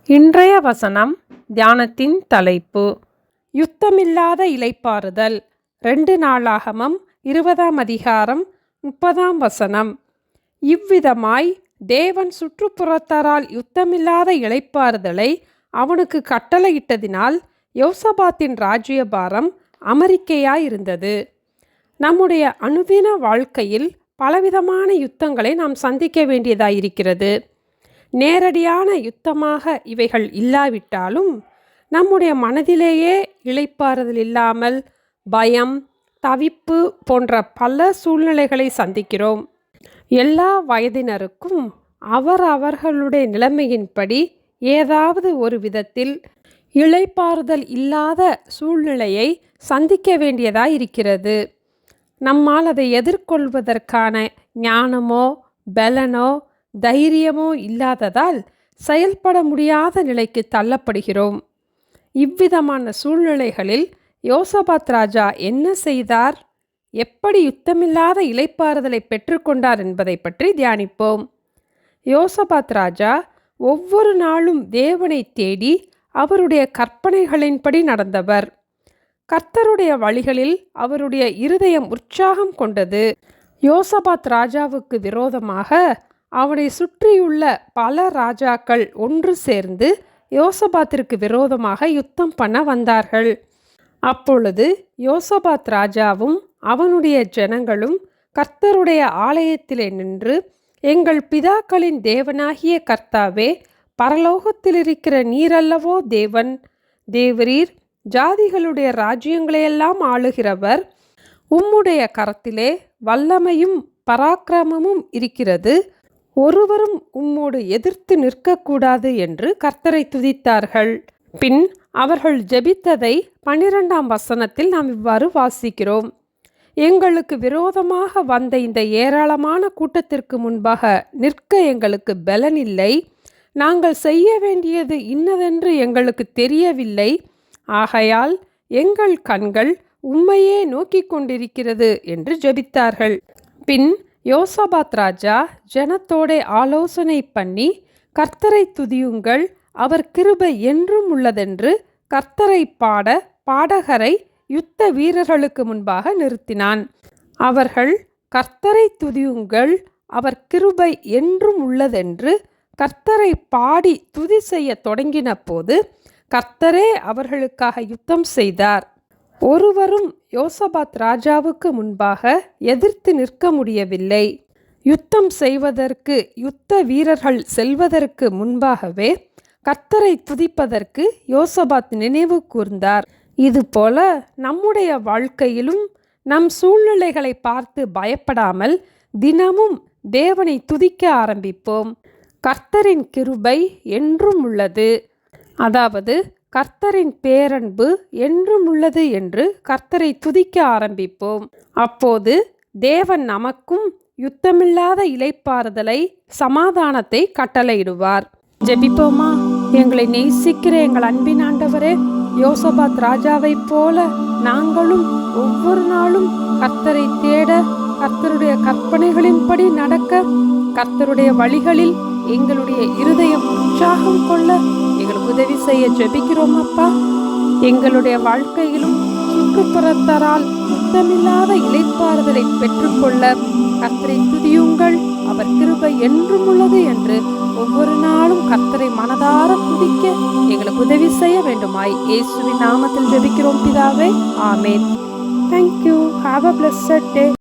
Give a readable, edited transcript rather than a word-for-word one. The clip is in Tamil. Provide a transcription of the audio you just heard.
இன்றைய வசனம் தியானத்தின் தலைப்பு யுத்தமில்லாத இளைப்பாறுதல். 2 நாளாகமம் 20ஆம் அதிகாரம் 30ஆம் வசனம். இவ்விதமாய் தேவன் சுற்றுப்புறத்தாரால் யுத்தமில்லாத இளைப்பாறுதலை அவனுக்கு கட்டளையிட்டதினால் யோசபாத்தின் ராஜ்யபாரம் அமெரிக்கையாயிருந்தது. நம்முடைய அனுதின வாழ்க்கையில் பலவிதமான யுத்தங்களை நாம் சந்திக்க வேண்டியதாயிருக்கிறது. நேரடியான யுத்தமாக இவைகள் இல்லாவிட்டாலும் நம்முடைய மனதிலேயே இளைப்பாறுதல் இல்லாமல் பயம், தவிப்பு போன்ற பல சூழ்நிலைகளை சந்திக்கிறோம். எல்லா வயதினருக்கும் அவர்களுடைய நிலைமையின்படி ஏதாவது ஒரு விதத்தில் இளைப்பாறுதல் இல்லாத சூழ்நிலையை சந்திக்க வேண்டியதாயிருக்கிறது. நம்மால் அதை எதிர்கொள்வதற்கான ஞானமோ பலனோ தைரியமோ இல்லாததால் செயல்பட முடியாத நிலைக்கு தள்ளப்படுகிறோம். இவ்விதமான சூழ்நிலைகளில் யோசபாத் ராஜா என்ன செய்தார்? எப்படி யுத்தமில்லாத இளைப்பாறுதலை பெற்றுக்கொண்டார் என்பதை பற்றி தியானிப்போம். யோசபாத் ராஜா ஒவ்வொரு நாளும் தேவனை தேடி அவருடைய கற்பனைகளின்படி நடந்தவர். கர்த்தருடைய வழிகளில் அவருடைய இருதயம் உற்சாகம் கொண்டது. யோசபாத் ராஜாவுக்கு விரோதமாக அவனை சுற்றியுள்ள பல ராஜாக்கள் ஒன்று சேர்ந்து யோசபாத்திற்கு விரோதமாக யுத்தம் பண்ண வந்தார்கள். அப்பொழுது யோசபாத் ராஜாவும் அவனுடைய ஜனங்களும் கர்த்தருடைய ஆலயத்திலே நின்று, எங்கள் பிதாக்களின் தேவனாகிய கர்த்தாவே, பரலோகத்திலிருக்கிற நீரல்லவோ தேவன், தேவரீர் ஜாதிகளுடைய ராஜ்யங்களையெல்லாம் ஆளுகிறவர், உம்முடைய கரத்திலே வல்லமையும் பராக்கிரமமும் இருக்கிறது, ஒருவரும் உம்மோடு எதிர்த்து நிற்கக்கூடாது என்று கர்த்தரை துதித்தார்கள். பின் அவர்கள் ஜெபித்ததை 12ஆம் வசனத்தில் நாம் இவ்வாறு வாசிக்கிறோம். எங்களுக்கு விரோதமாக வந்த இந்த ஏராளமான கூட்டத்திற்கு முன்பாக நிற்க எங்களுக்கு பலன் இல்லை, நாங்கள் செய்ய வேண்டியது இன்னதென்று எங்களுக்கு தெரியவில்லை, ஆகையால் எங்கள் கண்கள் உம்மையே நோக்கி கொண்டிருக்கிறது என்று ஜெபித்தார்கள். பின் யோசபாத் ராஜா ஜனத்தோடே ஆலோசனை பண்ணி, கர்த்தரை துதியுங்கள், அவர் கிருபை என்றும் உள்ளதென்று கர்த்தரை பாட பாடகரை யுத்த வீரர்களுக்கு முன்பாக நிறுத்தினான். அவர்கள் கர்த்தரை துதியுங்கள், அவர் கிருபை என்றும் உள்ளதென்று கர்த்தரை பாடி துதி செய்ய தொடங்கின போது கர்த்தரே அவர்களுக்காக யுத்தம் செய்தார். ஒருவரும் யோசபாத் ராஜாவுக்கு முன்பாக எதிர்த்து நிற்க முடியவில்லை. யுத்தம் செய்வதற்கு யுத்த வீரர்கள் செல்வதற்கு முன்பாகவே கர்த்தரை துதிப்பதற்கு யோசபாத் நினைவு கூர்ந்தார். இதுபோல நம்முடைய வாழ்க்கையிலும் நம் சூழ்நிலைகளை பார்த்து பயப்படாமல் தினமும் தேவனை துதிக்க ஆரம்பிப்போம். கர்த்தரின் கிருபை என்றும் உள்ளது, அதாவது கர்த்தரின் பேரன்பு என்றும் உள்ளது என்று கர்த்தரை துதிக்க ஆரம்பிப்போம். அப்போது தேவன் நமக்கும் யுத்தமில்லாத இளைப்பாறுதலை, சமாதானத்தை கட்டளையிடுவார். ஜெபிப்போமா? எங்களை நேசிக்கிற எங்கள் அன்பின் ஆண்டவரே, யோசபாத் ராஜாவைப் போல நாங்களும் ஒவ்வொரு நாளும் கர்த்தரை தேட, கர்த்தருடைய கற்பனைகளின்படி நடக்க, கர்த்தருடைய வழிகளில் எங்களுடைய இருதயம் உற்சாகம் கொள்ள எங்களுக்கு உதவி செய்ய ஜெபிக்கிறோம் அப்பா. எங்களுடைய வாழ்க்கையிலும் சுற்றுப்புறத்தாரால் யுத்தமில்லாத இளைப்பாறுதலை பெற்றுக்கொள்ள கர்த்தரை துதியுங்கள், அவர் கிருபை என்றும் உள்ளது என்று ஒவ்வொரு நாளும் கர்த்தரை மனதார துதிக்க எங்களுக்கு உதவி செய்ய வேண்டுமாய் இயேசுவின் நாமத்தில் ஜெபிக்கிறோம் பிதாவே, ஆமேன். Thank you. Have a blessed day.